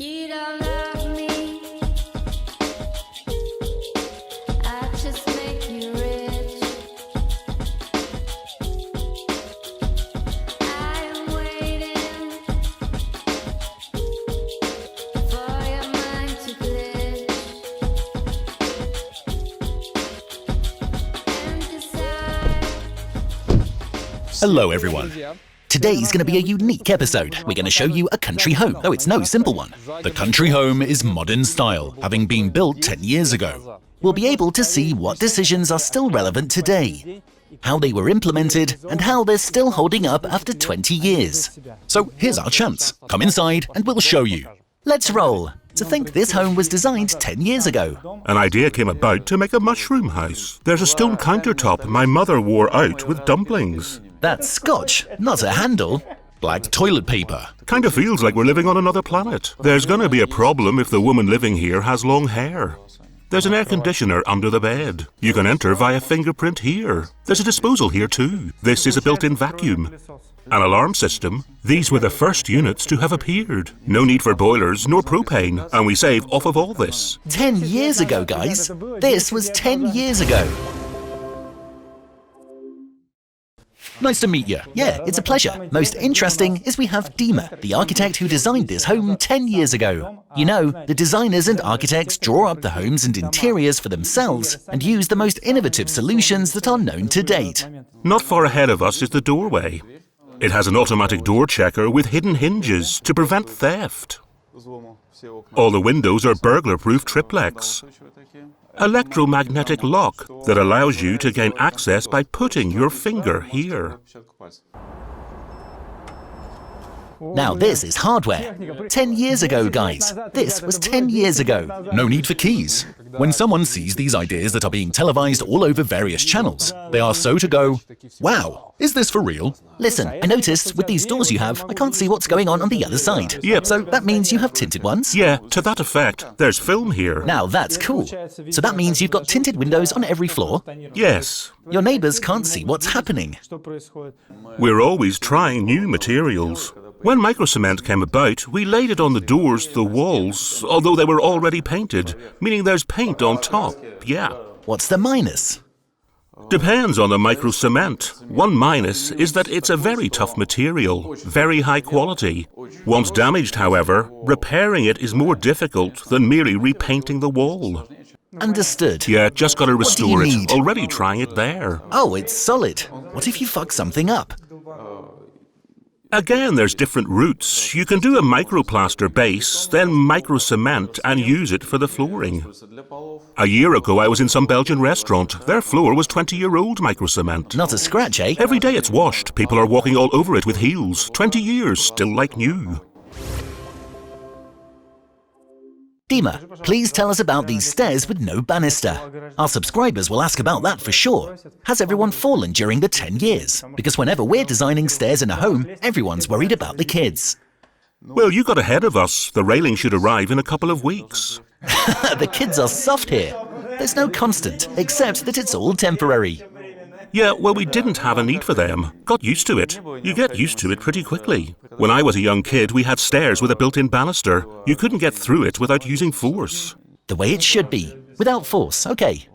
You don't love me. I just make you rich. I am waiting for your mind to glitch and decide. Hello everyone. Today's going to be a unique episode. We're going to show you a country home, though it's no simple one. The country home is modern style, having been built 10 years ago. We'll be able to see what decisions are still relevant today, how they were implemented, and how they're still holding up after 20 years. So here's our chance. Come inside and we'll show you. Let's roll. To think this home was designed 10 years ago. An idea came about to make a mushroom house. There's a stone countertop my mother wore out with dumplings. That's scotch, not a handle. Black toilet paper. Kind of feels like we're living on another planet. There's gonna be a problem if the woman living here has long hair. There's an air conditioner under the bed. You can enter via fingerprint here. There's a disposal here too. This is a built-in vacuum. An alarm system. These were the first units to have appeared. No need for boilers nor propane, and we save off of all this. 10 years ago, guys. This was 10 years ago. Nice to meet you. Yeah, it's a pleasure. Most interesting is we have Dmitry, the architect who designed this home 10 years ago. You know, the designers and architects draw up the homes and interiors for themselves and use the most innovative solutions that are known to date. Not far ahead of us is the doorway. It has an automatic door checker with hidden hinges to prevent theft. All the windows are burglar-proof triplex. Electromagnetic lock that allows you to gain access by putting your finger here. Now this is hardware. 10 years ago, guys. This was 10 years ago. No need for keys. When someone sees these ideas that are being televised all over various channels, they are so to go, wow, is this for real? Listen, I noticed with these doors you have, I can't see what's going on the other side. Yep. So that means you have tinted ones? Yeah, to that effect. There's film here. Now that's cool. So that means you've got tinted windows on every floor? Yes. Your neighbors can't see what's happening. We're always trying new materials. When microcement came about, we laid it on the doors, the walls, although they were already painted, meaning there's paint on top, yeah. What's the minus? Depends on the microcement. One minus is that it's a very tough material, very high quality. Once damaged, however, repairing it is more difficult than merely repainting the wall. Understood. Yeah, just gotta restore What do you it. need? Already trying it there. Oh, it's solid. What if you fuck something up? Again, there's different routes. You can do a microplaster base, then microcement and use it for the flooring. A year ago, I was in some Belgian restaurant. Their floor was 20-year-old microcement. Not a scratch, eh? Every day it's washed. People are walking all over it with heels. 20 years, still like new. Dima, please tell us about these stairs with no banister. Our subscribers will ask about that for sure. Has everyone fallen during the 10 years? Because whenever we're designing stairs in a home, everyone's worried about the kids. Well, you got ahead of us. The railing should arrive in a couple of weeks. The kids are soft here. There's no constant, except that it's all temporary. Yeah, well, we didn't have a need for them. Got used to it. You get used to it pretty quickly. When I was a young kid, we had stairs with a built-in banister. You couldn't get through it without using force. The way it should be, without force, okay.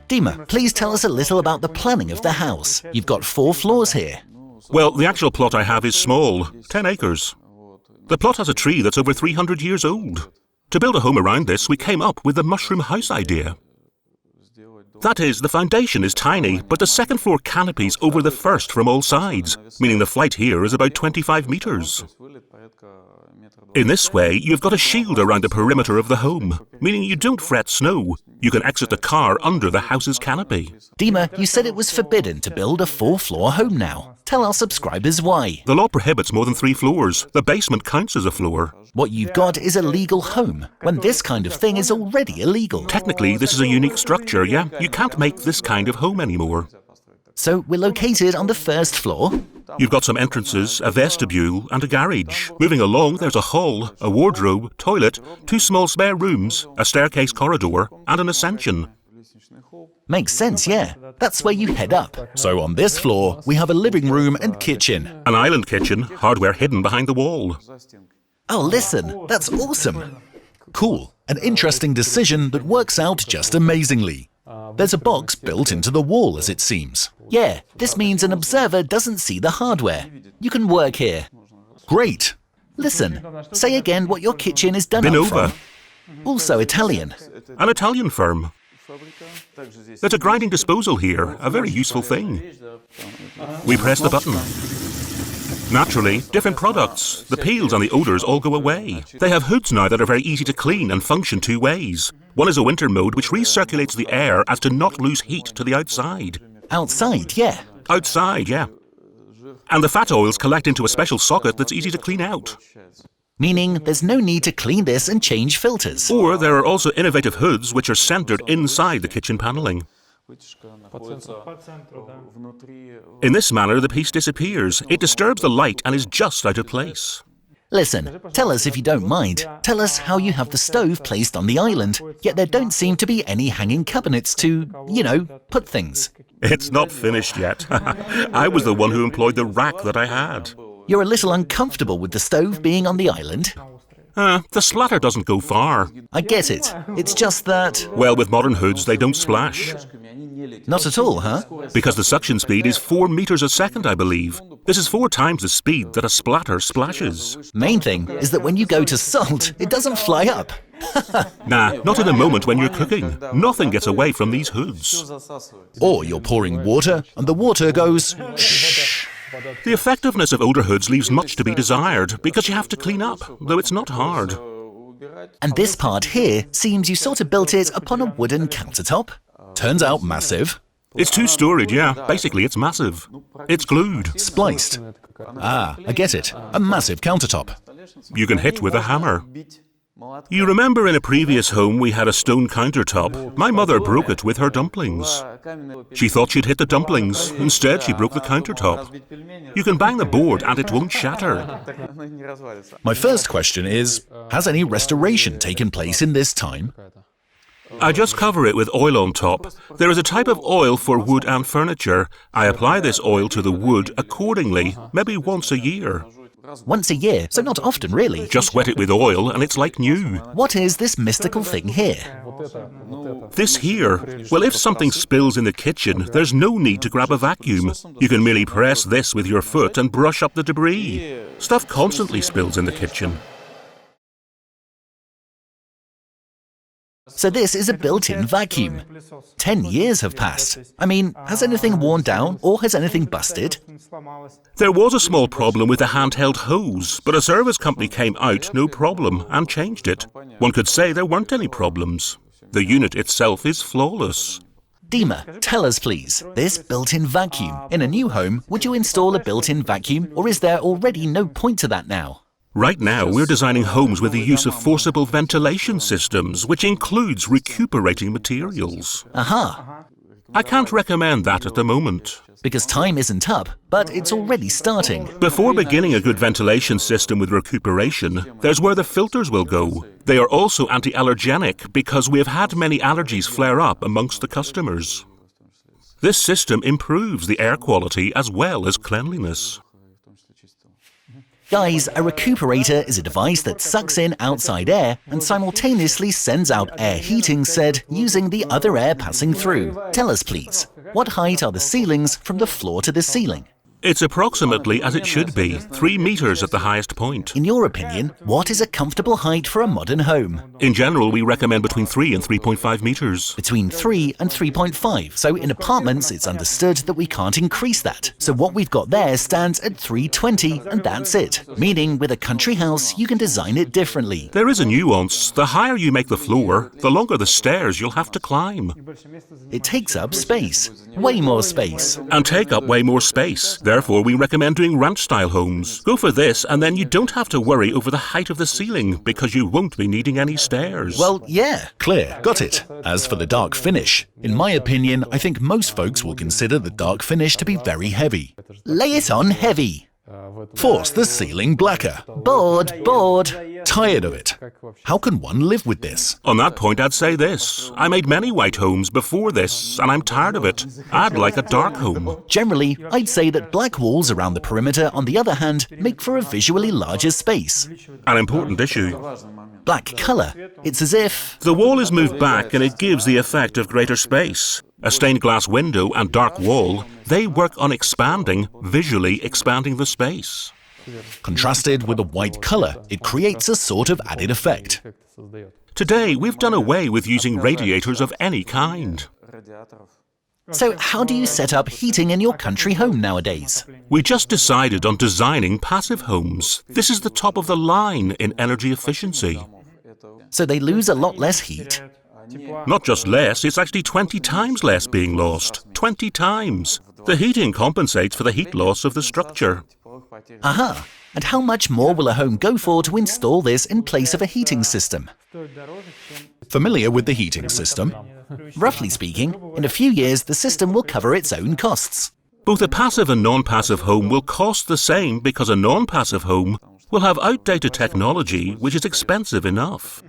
Dima, please tell us a little about the planning of the house. You've got 4 floors here. Well, the actual plot I have is small, 10 acres. The plot has a tree that's over 300 years old. To build a home around this, we came up with the mushroom house idea. That is, the foundation is tiny, but the second floor canopies over the first from all sides, meaning the flight here is about 25 meters. In this way, you've got a shield around the perimeter of the home, meaning you don't fret snow. You can exit the car under the house's canopy. Dima, you said it was forbidden to build a 4-floor home now. Tell our subscribers why. The law prohibits more than 3 floors. The basement counts as a floor. What you've got is a legal home, when this kind of thing is already illegal. Technically, this is a unique structure, yeah? You can't make this kind of home anymore. So we're located on the 1st floor? You've got some entrances, a vestibule and a garage. Moving along, there's a hall, a wardrobe, toilet, 2 small spare rooms, a staircase corridor and an ascension. Makes sense, yeah. That's where you head up. So on this floor, we have a living room and kitchen. An island kitchen, hardware hidden behind the wall. Oh, listen, that's awesome. Cool. An interesting decision that works out just amazingly. There's a box built into the wall, as it seems. Yeah, this means an observer doesn't see the hardware. You can work here. Great. Listen, say again what your kitchen is done up from. Also Italian. An Italian firm. There's a grinding disposal here, a very useful thing. We press the button. Naturally, different products, the peels and the odours all go away. They have hoods now that are very easy to clean and function two ways. One is a winter mode which recirculates the air as to not lose heat to the outside. Outside, yeah. Outside, yeah. And the fat oils collect into a special socket that's easy to clean out. Meaning there's no need to clean this and change filters. Or there are also innovative hoods which are centred inside the kitchen panelling. In this manner, the piece disappears. It disturbs the light and is just out of place. Listen, tell us if you don't mind. Tell us how you have the stove placed on the island, yet there don't seem to be any hanging cabinets to, put things. It's not finished yet. I was the one who employed the rack that I had. You're a little uncomfortable with the stove being on the island? The splatter doesn't go far. I get it. It's just that... Well, with modern hoods, they don't splash. Not at all, huh? Because the suction speed is 4 meters a second, I believe. This is 4 times the speed that a splatter splashes. Main thing is that when you go to salt, it doesn't fly up. Nah, not in the moment when you're cooking. Nothing gets away from these hoods. Or you're pouring water, and the water goes... shh. The effectiveness of older hoods leaves much to be desired, because you have to clean up, though it's not hard. And this part here seems you sort of built it upon a wooden countertop. Turns out massive. It's 2-storied, yeah. Basically, it's massive. It's glued. Spliced. Ah, I get it. A massive countertop. You can hit with a hammer. You remember in a previous home we had a stone countertop. My mother broke it with her dumplings. She thought she'd hit the dumplings. Instead, she broke the countertop. You can bang the board and it won't shatter. My first question is, has any restoration taken place in this time? I just cover it with oil on top. There is a type of oil for wood and furniture. I apply this oil to the wood accordingly, maybe once a year. Once a year, so not often really. Just wet it with oil and it's like new. What is this mystical thing here? This here? Well, if something spills in the kitchen, there's no need to grab a vacuum. You can merely press this with your foot and brush up the debris. Stuff constantly spills in the kitchen. So this is a built-in vacuum. 10 years have passed. I mean, has anything worn down or has anything busted? There was a small problem with the handheld hose, but a service company came out, no problem, and changed it. One could say there weren't any problems. The unit itself is flawless. Dima, tell us please, this built-in vacuum. In a new home, would you install a built-in vacuum or is there already no point to that now? Right now, we're designing homes with the use of forcible ventilation systems, which includes recuperating materials. Aha! I can't recommend that at the moment. Because time isn't up, but it's already starting. Before beginning a good ventilation system with recuperation, there's where the filters will go. They are also anti-allergenic because we have had many allergies flare up amongst the customers. This system improves the air quality as well as cleanliness. Guys, a recuperator is a device that sucks in outside air and simultaneously sends out air heating said using the other air passing through. Tell us please, what height are the ceilings from the floor to the ceiling? It's approximately as it should be, 3 meters at the highest point. In your opinion, what is a comfortable height for a modern home? In general, we recommend between 3 and 3.5 meters. Between 3 and 3.5. So in apartments, it's understood that we can't increase that. So what we've got there stands at 320 and that's it. Meaning with a country house, you can design it differently. There is a nuance. The higher you make the floor, the longer the stairs you'll have to climb. It takes up space. Way more space. And take up way more space. Therefore, we recommend doing ranch-style homes. Go for this, and then you don't have to worry over the height of the ceiling, because you won't be needing any stairs. Well, yeah. Clear. Got it. As for the dark finish, in my opinion, I think most folks will consider the dark finish to be very heavy. Lay it on heavy. Force the ceiling blacker. Bored. Tired of it. How can one live with this? On that point, I'd say this. I made many white homes before this, and I'm tired of it. I'd like a dark home. Generally, I'd say that black walls around the perimeter, on the other hand, make for a visually larger space. An important issue. Black colour. It's as if... The wall is moved back and it gives the effect of greater space. A stained glass window and dark wall, they work on visually expanding the space. Contrasted with a white colour, it creates a sort of added effect. Today, we've done away with using radiators of any kind. So how do you set up heating in your country home nowadays? We just decided on designing passive homes. This is the top of the line in energy efficiency. So they lose a lot less heat. Not just less, it's actually 20 times less being lost. 20 times. The heating compensates for the heat loss of the structure. Aha! And how much more will a home go for to install this in place of a heating system? Familiar with the heating system? Roughly speaking, in a few years the system will cover its own costs. Both a passive and non-passive home will cost the same because a non-passive home will have outdated technology which is expensive enough.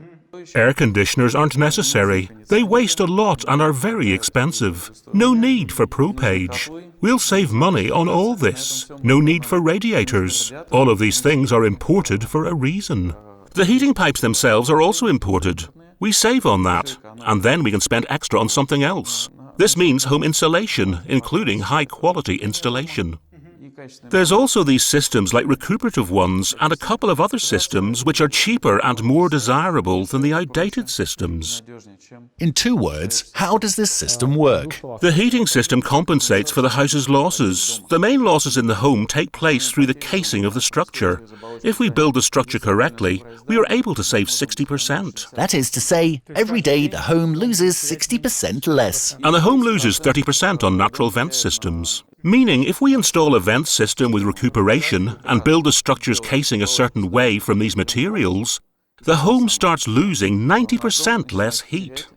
Air conditioners aren't necessary. They waste a lot and are very expensive. No need for propage. We'll save money on all this. No need for radiators. All of these things are imported for a reason. The heating pipes themselves are also imported. We save on that, and then we can spend extra on something else. This means home insulation, including high-quality installation. There's also these systems like recuperative ones and a couple of other systems which are cheaper and more desirable than the outdated systems. In 2 words, how does this system work? The heating system compensates for the house's losses. The main losses in the home take place through the casing of the structure. If we build the structure correctly, we are able to save 60%. That is to say, every day the home loses 60% less. And the home loses 30% on natural vent systems. Meaning, if we install a vent system with recuperation and build the structure's casing a certain way from these materials, the home starts losing 90% less heat.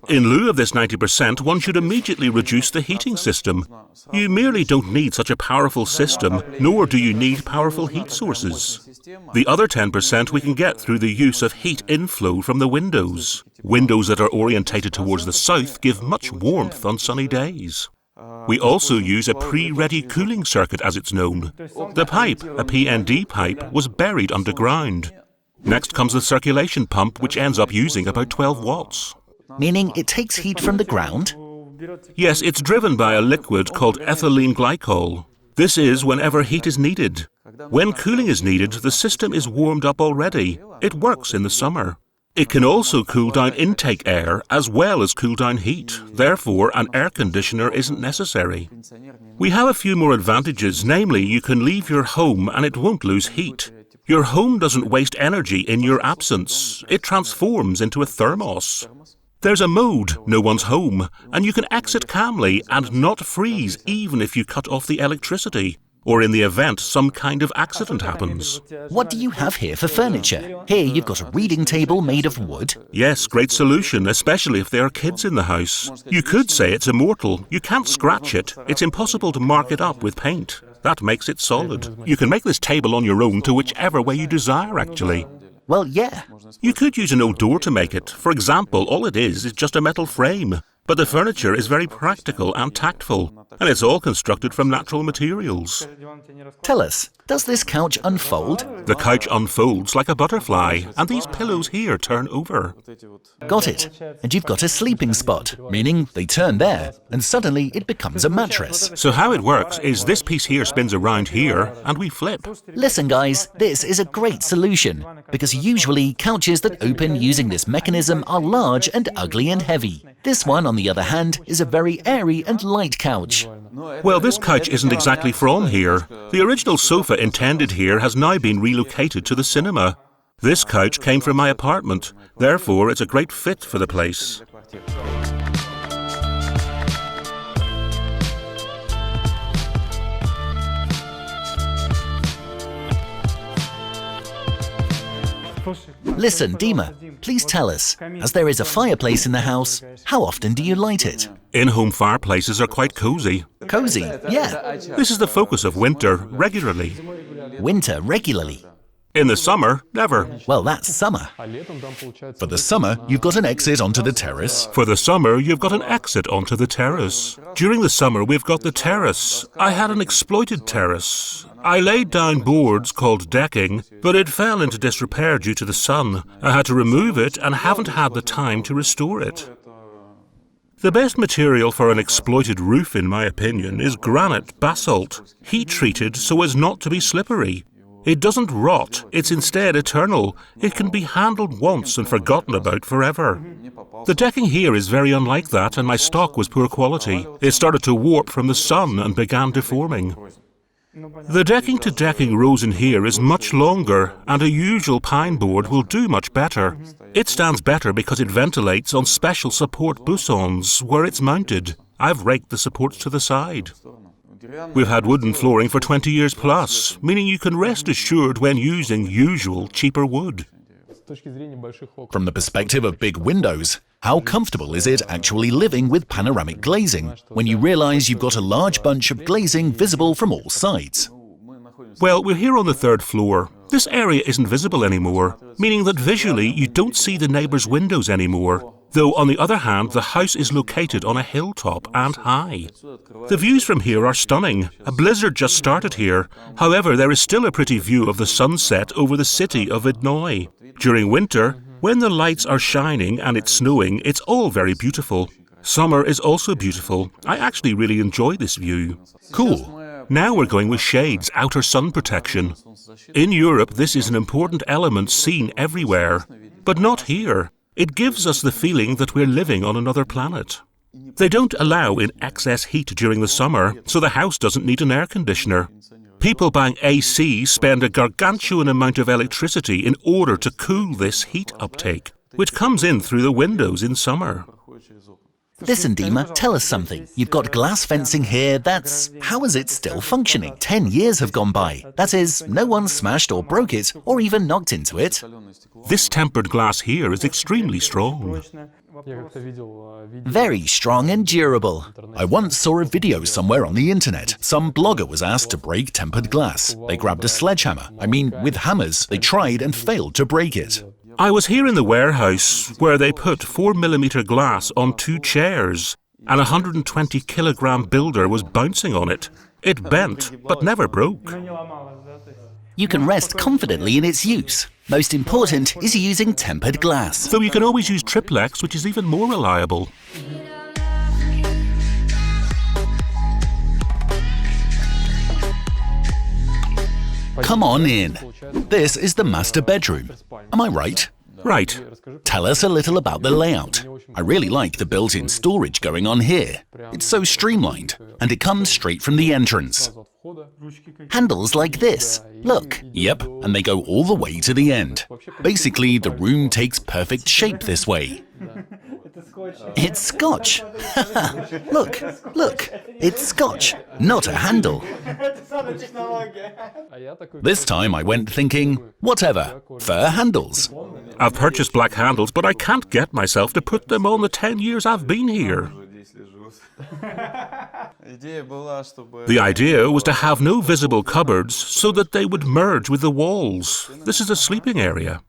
In lieu of this 90%, one should immediately reduce the heating system. You merely don't need such a powerful system, nor do you need powerful heat sources. The other 10% we can get through the use of heat inflow from the windows. Windows that are orientated towards the south give much warmth on sunny days. We also use a pre-ready cooling circuit, as it's known. The pipe, a PND pipe, was buried underground. Next comes the circulation pump, which ends up using about 12 watts. Meaning it takes heat from the ground? Yes, it's driven by a liquid called ethylene glycol. This is whenever heat is needed. When cooling is needed, the system is warmed up already. It works in the summer. It can also cool down intake air as well as cool down heat. Therefore, an air conditioner isn't necessary. We have a few more advantages, namely you can leave your home and it won't lose heat. Your home doesn't waste energy in your absence. It transforms into a thermos. There's a mode, no one's home, and you can exit calmly and not freeze even if you cut off the electricity, or in the event some kind of accident happens. What do you have here for furniture? Here you've got a reading table made of wood. Yes, great solution, especially if there are kids in the house. You could say it's immortal. You can't scratch it. It's impossible to mark it up with paint. That makes it solid. You can make this table on your own to whichever way you desire, actually. Well, yeah. You could use an old door to make it. For example, all it is just a metal frame. But the furniture is very practical and tactful, and it's all constructed from natural materials. Tell us, does this couch unfold? The couch unfolds like a butterfly, and these pillows here turn over. Got it. And you've got a sleeping spot, meaning they turn there, and suddenly it becomes a mattress. So how it works is this piece here spins around here, and we flip. Listen guys, this is a great solution, because usually couches that open using this mechanism are large and ugly and heavy. This one, on the other hand, is a very airy and light couch. Well, this couch isn't exactly from here. The original sofa intended here has now been relocated to the cinema. This couch came from my apartment, therefore it's a great fit for the place. Listen, Dima, please tell us, as there is a fireplace in the house, how often do you light it? In-home fireplaces are quite cozy. Cozy, yeah. This is the focus of winter, regularly. Winter, regularly. In the summer, never. Well, that's summer. For the summer, you've got an exit onto the terrace. For the summer, you've got an exit onto the terrace. During the summer, we've got the terrace. I had an exploited terrace. I laid down boards called decking, but it fell into disrepair due to the sun. I had to remove it and haven't had the time to restore it. The best material for an exploited roof, in my opinion, is granite basalt, heat-treated so as not to be slippery. It doesn't rot, it's instead eternal. It can be handled once and forgotten about forever. The decking here is very unlike that, and my stock was poor quality. It started to warp from the sun and began deforming. The decking to decking rows in here is much longer, and a usual pine board will do much better. It stands better because it ventilates on special support bousons where it's mounted. I've raked the supports to the side. We've had wooden flooring for 20 years plus, meaning you can rest assured when using usual, cheaper wood. From the perspective of big windows, how comfortable is it actually living with panoramic glazing when you realize you've got a large bunch of glazing visible from all sides? Well, we're here on the 3rd floor. This area isn't visible anymore, meaning that visually you don't see the neighbours' windows anymore. Though, on the other hand, the house is located on a hilltop and high. The views from here are stunning. A blizzard just started here. However, there is still a pretty view of the sunset over the city of Vidnoy. During winter, when the lights are shining and it's snowing, it's all very beautiful. Summer is also beautiful. I actually really enjoy this view. Cool. Now we're going with shades, outer sun protection. In Europe, this is an important element seen everywhere, but not here. It gives us the feeling that we're living on another planet. They don't allow in excess heat during the summer, so the house doesn't need an air conditioner. People buying AC spend a gargantuan amount of electricity in order to cool this heat uptake, which comes in through the windows in summer. Listen, Dima, tell us something. You've got glass fencing here, how is it still functioning? 10 years have gone by. That is, no one smashed or broke it, or even knocked into it. This tempered glass here is extremely strong. Very strong and durable. I once saw a video somewhere on the internet. Some blogger was asked to break tempered glass. They grabbed a sledgehammer. With hammers, they tried and failed to break it. I was here in the warehouse where they put 4mm glass on 2 chairs, and a 120-kilogram builder was bouncing on it. It bent, but never broke. You can rest confidently in its use. Most important is using tempered glass. So you can always use triplex, which is even more reliable. Come on in. This is the master bedroom. Am I right? Right. Tell us a little about the layout. I really like the built-in storage going on here. It's so streamlined, and it comes straight from the entrance. Handles like this. Look. Yep, and they go all the way to the end. Basically, the room takes perfect shape this way. It's Scotch. Look, it's Scotch, not a handle. This time I went thinking, whatever, fur handles. I've purchased black handles, but I can't get myself to put them on the 10 years I've been here. The idea was to have no visible cupboards so that they would merge with the walls. This is a sleeping area.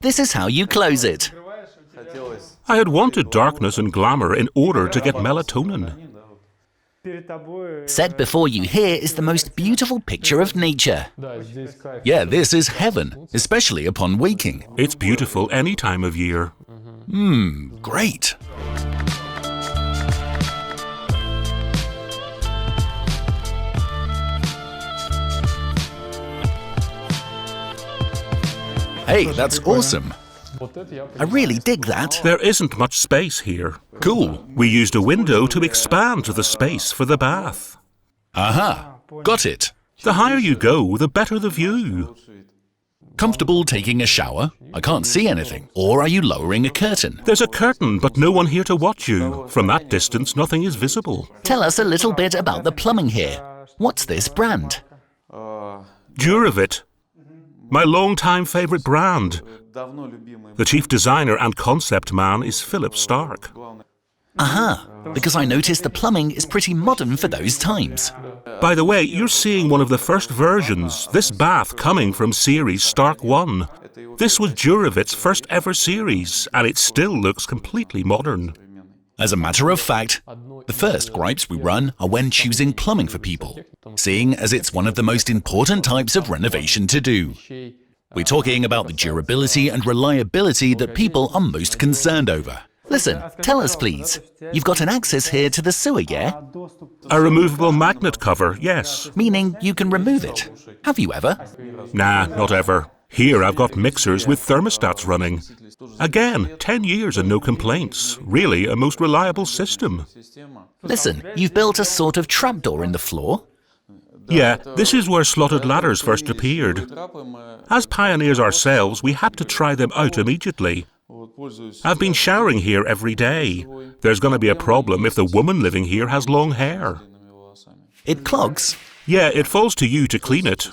This is how you close it. I had wanted darkness and glamour in order to get melatonin. Set before you here is the most beautiful picture of nature. Yeah, this is heaven, especially upon waking. It's beautiful any time of year. Great. Hey, that's awesome. I really dig that. There isn't much space here. Cool. We used a window to expand the space for the bath. Aha, got it. The higher you go, the better the view. Comfortable taking a shower? I can't see anything. Or are you lowering a curtain? There's a curtain, but no one here to watch you. From that distance, nothing is visible. Tell us a little bit about the plumbing here. What's this brand? Duravit. My long-time favourite brand. The chief designer and concept man is Philip Stark. Aha, because I noticed the plumbing is pretty modern for those times. By the way, you're seeing one of the first versions, this bath coming from series Stark 1. This was Duravit's first ever series, and it still looks completely modern. As a matter of fact, the first gripes we run are when choosing plumbing for people, seeing as it's one of the most important types of renovation to do. We're talking about the durability and reliability that people are most concerned over. Listen, tell us please, you've got an access here to the sewer, yeah? A removable magnet cover, yes. Meaning you can remove it. Have you ever? Nah, not ever. Here I've got mixers with thermostats running. Again, 10 years and no complaints. Really a most reliable system. Listen, you've built a sort of trapdoor in the floor. Yeah, this is where slotted ladders first appeared. As pioneers ourselves, we had to try them out immediately. I've been showering here every day. There's going to be a problem if the woman living here has long hair. It clogs. Yeah, it falls to you to clean it.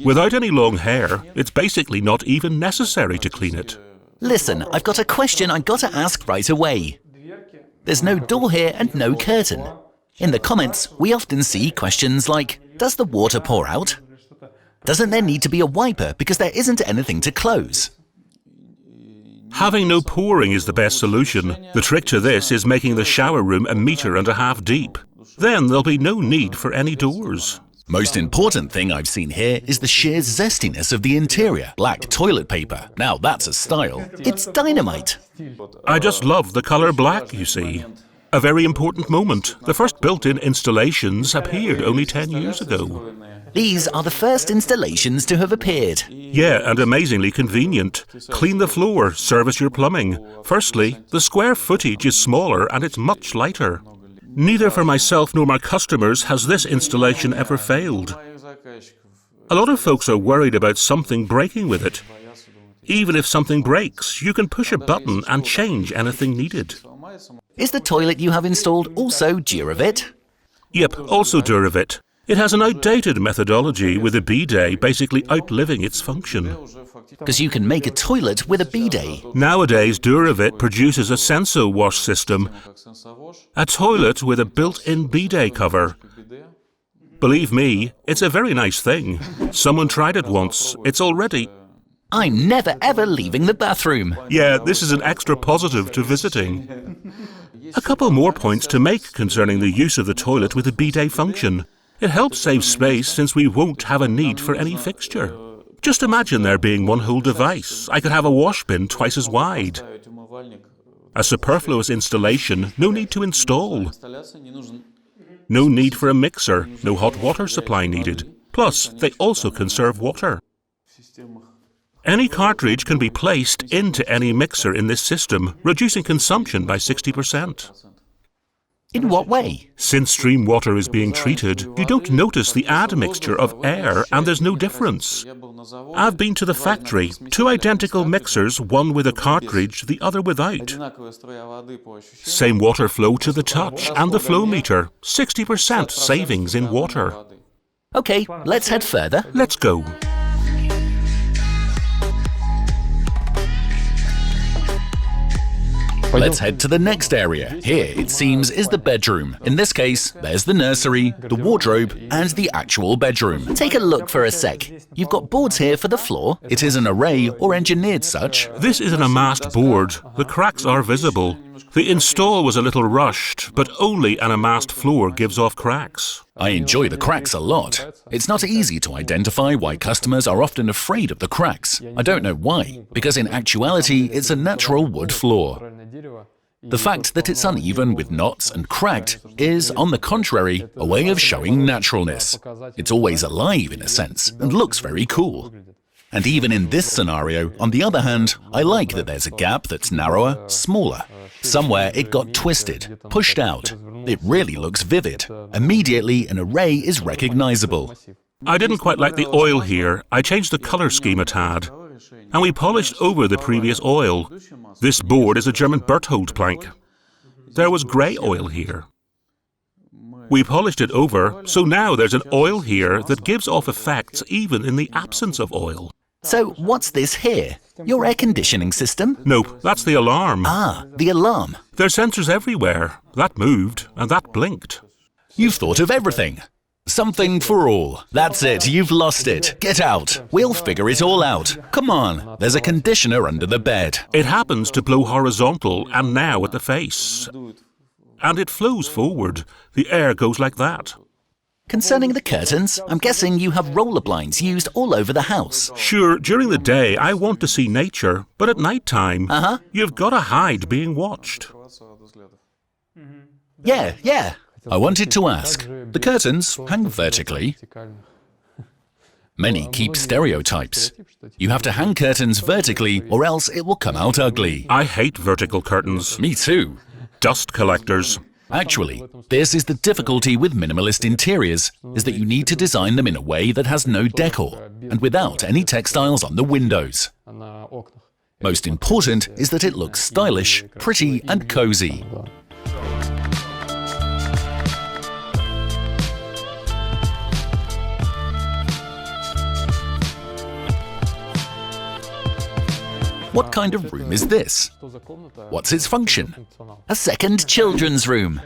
Without any long hair, it's basically not even necessary to clean it. Listen, I've got a question I got to ask right away. There's no door here and no curtain. In the comments, we often see questions like, does the water pour out? Doesn't there need to be a wiper because there isn't anything to close? Having no pouring is the best solution. The trick to this is making the shower room 1.5 meters deep. Then there'll be no need for any doors. Most important thing I've seen here is the sheer zestiness of the interior. Black toilet paper. Now that's a style. It's dynamite. I just love the colour black, you see. A very important moment. The first built-in installations appeared only 10 years ago. These are the first installations to have appeared. Yeah, and amazingly convenient. Clean the floor, service your plumbing. Firstly, the square footage is smaller and it's much lighter. Neither for myself nor my customers has this installation ever failed. A lot of folks are worried about something breaking with it. Even if something breaks, you can push a button and change anything needed. Is the toilet you have installed also Duravit? Yep, also Duravit. It has an outdated methodology with a bidet basically outliving its function. Because you can make a toilet with a bidet. Nowadays, Duravit produces a Senso wash system, a toilet with a built-in bidet cover. Believe me, it's a very nice thing. Someone tried it once. It's already... I'm never ever leaving the bathroom. Yeah, this is an extra positive to visiting. A couple more points to make concerning the use of the toilet with a bidet function. It helps save space since we won't have a need for any fixture. Just imagine there being one whole device. I could have a wash bin twice as wide. A superfluous installation, no need to install. No need for a mixer, no hot water supply needed. Plus, they also conserve water. Any cartridge can be placed into any mixer in this system, reducing consumption by 60%. In what way? Since stream water is being treated, you don't notice the admixture of air and there's no difference. I've been to the factory, 2 identical mixers, one with a cartridge, the other without. Same water flow to the touch and the flow meter, 60% savings in water. Okay, let's head further. Let's go. Let's head to the next area. Here, it seems, is the bedroom. In this case, there's the nursery, the wardrobe, and the actual bedroom. Take a look for a sec. You've got boards here for the floor. It is an array or engineered such. This is an amassed board. The cracks are visible. The install was a little rushed, but only an amassed floor gives off cracks. I enjoy the cracks a lot. It's not easy to identify why customers are often afraid of the cracks. I don't know why, because in actuality, it's a natural wood floor. The fact that it's uneven with knots and cracked is, on the contrary, a way of showing naturalness. It's always alive in a sense and looks very cool. And even in this scenario, on the other hand, I like that there's a gap that's narrower, smaller. Somewhere it got twisted, pushed out. It really looks vivid. Immediately an array is recognizable. I didn't quite like the oil here. I changed the color scheme a tad. And we polished over the previous oil. This board is a German Berthold plank. There was grey oil here. We polished it over, so now there's an oil here that gives off effects even in the absence of oil. So what's this here? Your air conditioning system? Nope, that's the alarm. Ah, the alarm. There are sensors everywhere. That moved, and that blinked. You've thought of everything. Something for all. That's it, you've lost it. Get out. We'll figure it all out. Come on, there's a conditioner under the bed. It happens to blow horizontal and now at the face. And it flows forward. The air goes like that. Concerning the curtains, I'm guessing you have roller blinds used all over the house. Sure, during the day I want to see nature, but at night time, you've got to hide being watched. Yeah. I wanted to ask. The curtains hang vertically. Many keep stereotypes. You have to hang curtains vertically or else it will come out ugly. I hate vertical curtains. Me too. Dust collectors. Actually, this is the difficulty with minimalist interiors, is that you need to design them in a way that has no decor and without any textiles on the windows. Most important is that it looks stylish, pretty and cozy. What kind of room is this? What's its function? A second children's room.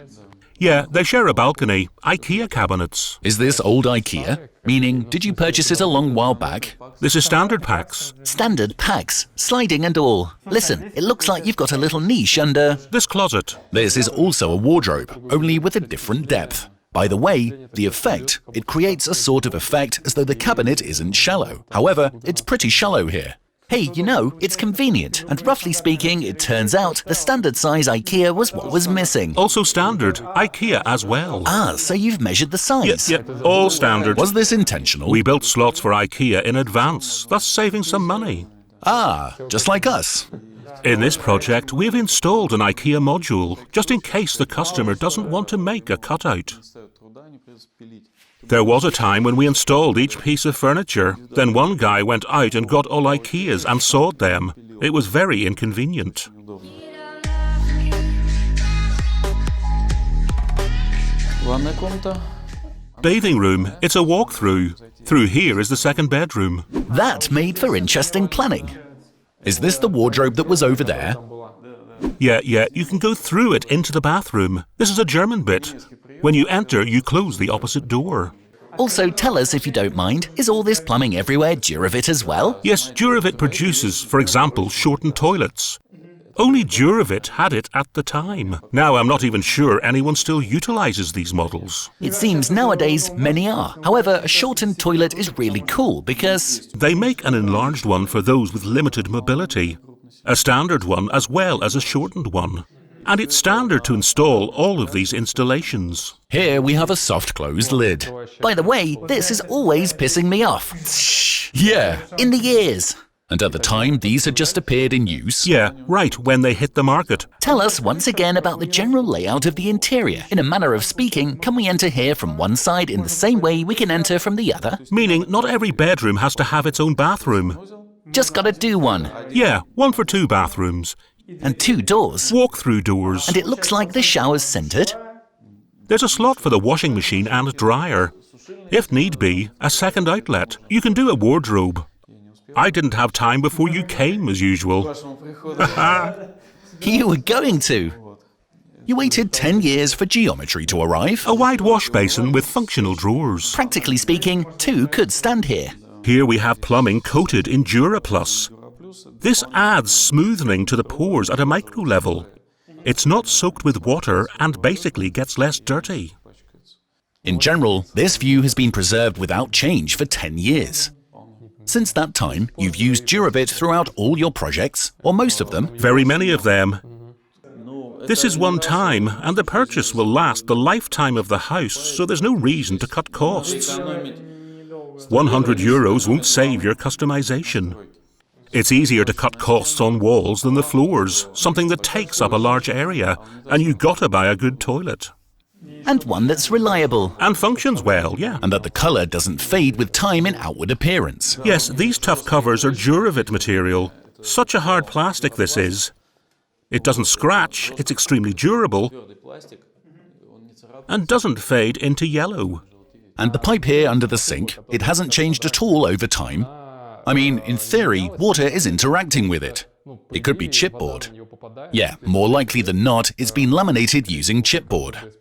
Yeah, they share a balcony. IKEA cabinets. Is this old IKEA? Meaning, did you purchase it a long while back? This is standard packs. Standard packs, sliding and all. Listen, it looks like you've got a little niche under... This closet. This is also a wardrobe, only with a different depth. By the way, the effect, it creates a sort of effect as though the cabinet isn't shallow. However, it's pretty shallow here. Hey, you know, it's convenient, and roughly speaking, it turns out the standard size IKEA was what was missing. Also standard. IKEA as well. Ah, so you've measured the size? Yeah, all standard. Was this intentional? We built slots for IKEA in advance, thus saving some money. Ah, just like us. In this project, we've installed an IKEA module, just in case the customer doesn't want to make a cutout. There was a time when we installed each piece of furniture. Then one guy went out and got all IKEAs and sawed them. It was very inconvenient. Bathing room. It's a walk-through. Through here is the second bedroom. That made for interesting planning. Is this the wardrobe that was over there? Yeah, you can go through it into the bathroom. This is a German bit. When you enter, you close the opposite door. Also, tell us if you don't mind, is all this plumbing everywhere Duravit as well? Yes, Duravit produces, for example, shortened toilets. Only Duravit had it at the time. Now I'm not even sure anyone still utilizes these models. It seems nowadays many are. However, a shortened toilet is really cool because... They make an enlarged one for those with limited mobility, a standard one as well as a shortened one. And it's standard to install all of these installations. Here we have a soft-closed lid. By the way, this is always pissing me off. Yeah, in the ears. And at the time, these had just appeared in use? Yeah, right, when they hit the market. Tell us once again about the general layout of the interior. In a manner of speaking, can we enter here from one side in the same way we can enter from the other? Meaning, not every bedroom has to have its own bathroom. Just gotta do one. Yeah, one for 2 bathrooms. And 2 doors. Walk-through doors. And it looks like the shower's centered. There's a slot for the washing machine and dryer. If need be, a second outlet. You can do a wardrobe. I didn't have time before you came, as usual. You were going to. You waited 10 years for Geometry to arrive. A wide wash basin with functional drawers. Practically speaking, 2 could stand here. Here we have plumbing coated in DuraPlus. This adds smoothing to the pores at a micro level. It's not soaked with water and basically gets less dirty. In general, this view has been preserved without change for 10 years. Since that time, you've used Duravit throughout all your projects, or most of them. Very many of them. This is one time, and the purchase will last the lifetime of the house, so there's no reason to cut costs. €100 won't save your customization. It's easier to cut costs on walls than the floors, something that takes up a large area, and you gotta buy a good toilet. And one that's reliable. And functions well, yeah. And that the colour doesn't fade with time in outward appearance. Yes, these tough covers are Duravit material. Such a hard plastic this is. It doesn't scratch, it's extremely durable, and doesn't fade into yellow. And the pipe here under the sink, it hasn't changed at all over time. I mean, in theory, water is interacting with it. It could be chipboard. Yeah, more likely than not, it's been laminated using chipboard.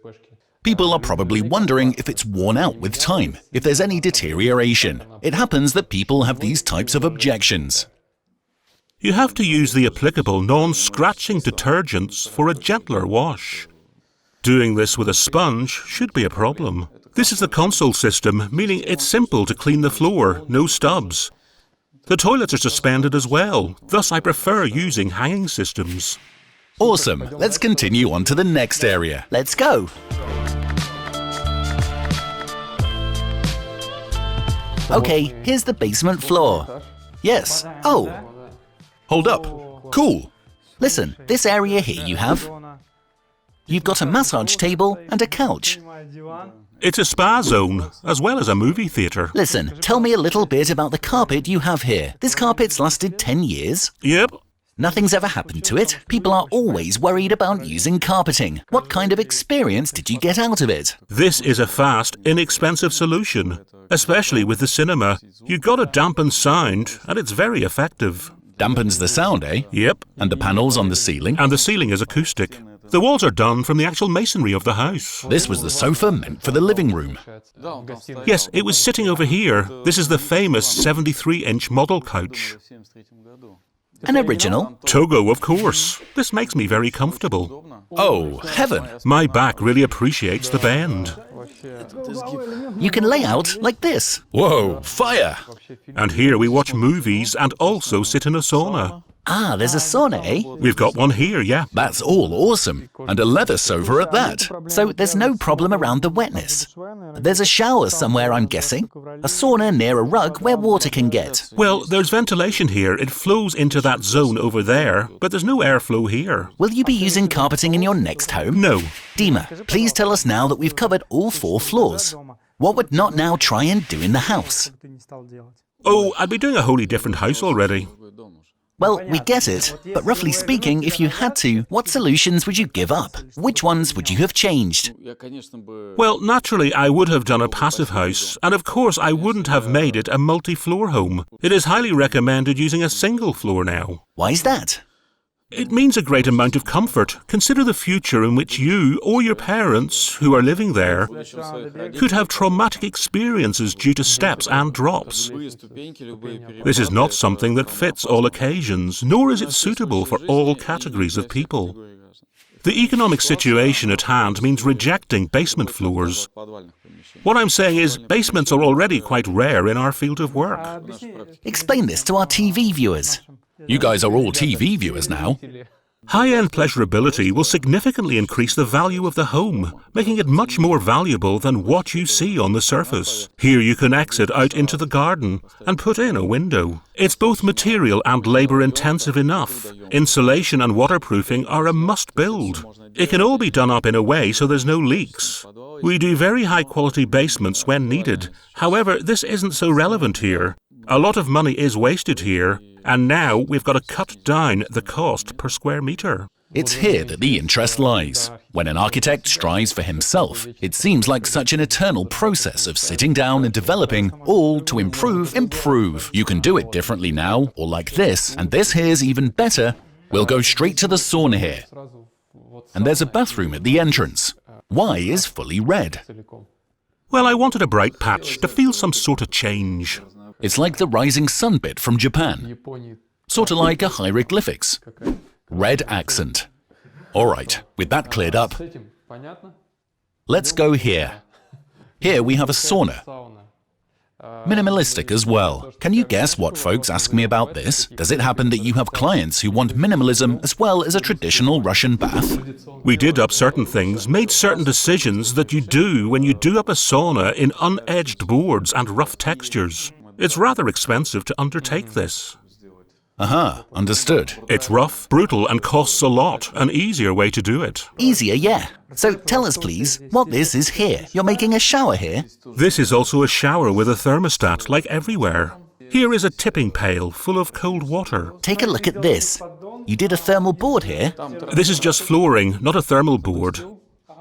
People are probably wondering if it's worn out with time, if there's any deterioration. It happens that people have these types of objections. You have to use the applicable non-scratching detergents for a gentler wash. Doing this with a sponge should be a problem. This is the console system, meaning it's simple to clean the floor, no stubs. The toilets are suspended as well, thus I prefer using hanging systems. Awesome. Let's continue on to the next area. Let's go. Okay, here's the basement floor. Yes. Oh. Hold up. Cool. Listen, this area here you have. You've got a massage table and a couch. It's a spa zone, as well as a movie theatre. Listen, tell me a little bit about the carpet you have here. This carpet's lasted 10 years. Yep. Nothing's ever happened to it. People are always worried about using carpeting. What kind of experience did you get out of it? This is a fast, inexpensive solution, especially with the cinema. You've got to dampen sound, and it's very effective. Dampens the sound, eh? Yep. And the panels on the ceiling? And the ceiling is acoustic. The walls are done from the actual masonry of the house. This was the sofa meant for the living room. Yes, it was sitting over here. This is the famous 73-inch model couch. An original? Togo, of course. This makes me very comfortable. Oh, heaven. My back really appreciates the bend. You can lay out like this. Whoa, fire! And here we watch movies and also sit in a sauna. Ah, there's a sauna, eh? We've got one here, yeah. That's all awesome. And a leather sofa at that. So there's no problem around the wetness. There's a shower somewhere, I'm guessing. A sauna near a rug where water can get. Well, there's ventilation here. It flows into that zone over there, but there's no airflow here. Will you be using carpeting in your next home? No. Dima, please tell us now that we've covered all 4 floors. What would Not Now try and do in the house? Oh, I'd be doing a wholly different house already. Well, we get it, but roughly speaking, if you had to, what solutions would you give up? Which ones would you have changed? Well, naturally, I would have done a passive house, and of course I wouldn't have made it a multi-floor home. It is highly recommended using a single floor now. Why is that? It means a great amount of comfort. Consider the future in which you or your parents, who are living there, could have traumatic experiences due to steps and drops. This is not something that fits all occasions, nor is it suitable for all categories of people. The economic situation at hand means rejecting basement floors. What I'm saying is, basements are already quite rare in our field of work. Explain this to our TV viewers. You guys are all TV viewers now. High-end pleasurability will significantly increase the value of the home, making it much more valuable than what you see on the surface. Here you can exit out into the garden and put in a window. It's both material and labour-intensive enough. Insulation and waterproofing are a must-build. It can all be done up in a way so there's no leaks. We do very high-quality basements when needed. However, this isn't so relevant here. A lot of money is wasted here, and now we've got to cut down the cost per square metre. It's here that the interest lies. When an architect strives for himself, it seems like such an eternal process of sitting down and developing, all to improve. You can do it differently now, or like this, and this here's even better. We'll go straight to the sauna here. And there's a bathroom at the entrance. Why is fully red? Well, I wanted a bright patch to feel some sort of change. It's like the rising sun bit from Japan. Sort of like a hieroglyphics. Red accent. All right, with that cleared up, let's go here. Here we have a sauna. Minimalistic as well. Can you guess what folks ask me about this? Does it happen that you have clients who want minimalism as well as a traditional Russian bath? We did up certain things, made certain decisions that you do when you do up a sauna in unedged boards and rough textures. It's rather expensive to undertake this. Understood. It's rough, brutal, and costs a lot. An easier way to do it. Easier, yeah. So tell us, please, what this is here. You're making a shower here? This is also a shower with a thermostat, like everywhere. Here is a tipping pail full of cold water. Take a look at this. You did a thermal board here? This is just flooring, not a thermal board.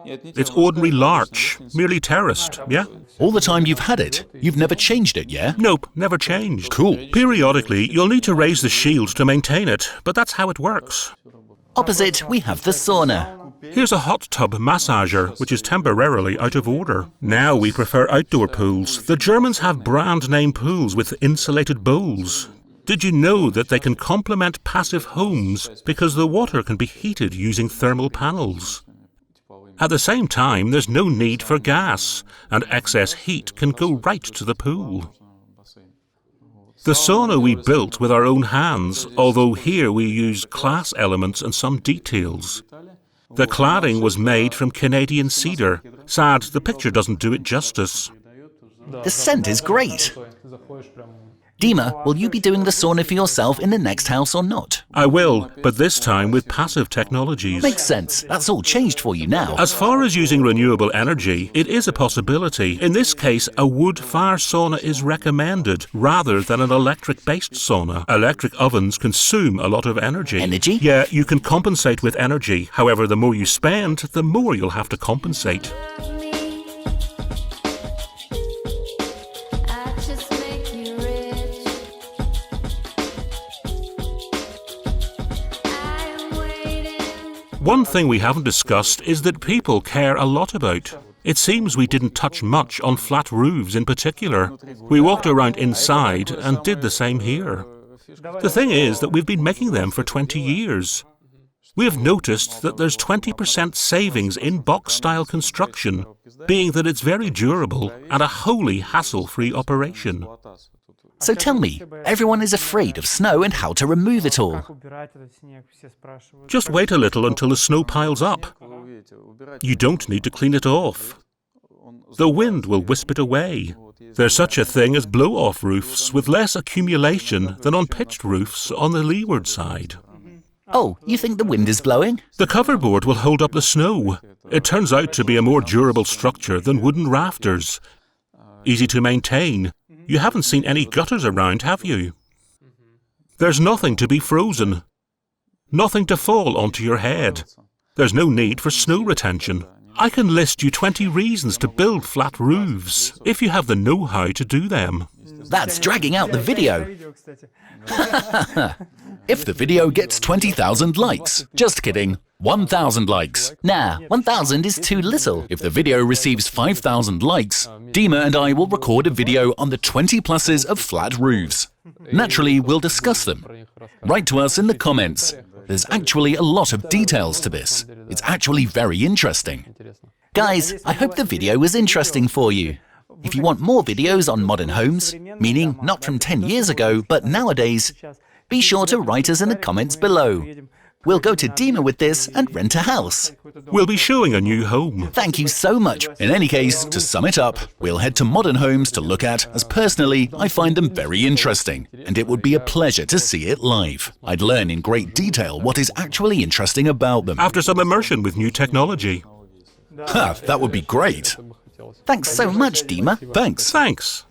It's ordinary larch, merely terraced, yeah? All the time you've had it, you've never changed it, yeah? Nope, never changed. Cool. Periodically, you'll need to raise the shield to maintain it, but that's how it works. Opposite, we have the sauna. Here's a hot tub massager, which is temporarily out of order. Now we prefer outdoor pools. The Germans have brand name pools with insulated bowls. Did you know that they can complement passive homes because the water can be heated using thermal panels? At the same time, there's no need for gas, and excess heat can go right to the pool. The sauna we built with our own hands, although here we used class elements and some details. The cladding was made from Canadian cedar. Sad, the picture doesn't do it justice. The scent is great. Dima, will you be doing the sauna for yourself in the next house or not? I will, but this time with passive technologies. Makes sense. That's all changed for you now. As far as using renewable energy, it is a possibility. In this case, a wood-fire sauna is recommended rather than an electric-based sauna. Electric ovens consume a lot of energy. Energy? Yeah, you can compensate with energy. However, the more you spend, the more you'll have to compensate. I just make you rich. I'm waiting. One thing we haven't discussed is that people care a lot about. It seems we didn't touch much on flat roofs in particular. We walked around inside and did the same here. The thing is that we've been making them for 20 years. We have noticed that there's 20% savings in box-style construction, being that it's very durable and a wholly hassle-free operation. So tell me, everyone is afraid of snow and how to remove it all. Just wait a little until the snow piles up. You don't need to clean it off. The wind will wisp it away. There's such a thing as blow-off roofs with less accumulation than on pitched roofs on the leeward side. Oh, you think the wind is blowing? The coverboard will hold up the snow. It turns out to be a more durable structure than wooden rafters. Easy to maintain. You haven't seen any gutters around, have you? There's nothing to be frozen. Nothing to fall onto your head. There's no need for snow retention. I can list you 20 reasons to build flat roofs, if you have the know-how to do them. That's dragging out the video. If the video gets 20,000 likes. Just kidding. 1,000 likes. Nah, 1,000 is too little. If the video receives 5,000 likes, Dima and I will record a video on the 20 pluses of flat roofs. Naturally, we'll discuss them. Write to us in the comments. There's actually a lot of details to this. It's actually very interesting. Guys, I hope the video was interesting for you. If you want more videos on modern homes, meaning not from 10 years ago, but nowadays, be sure to write us in the comments below. We'll go to Dima with this and rent a house. We'll be showing a new home. Thank you so much. In any case, to sum it up, we'll head to modern homes to look at, as personally, I find them very interesting, and it would be a pleasure to see it live. I'd learn in great detail what is actually interesting about them. After some immersion with new technology. Ha, that would be great. Thanks so much, Dima. Thanks. Thanks.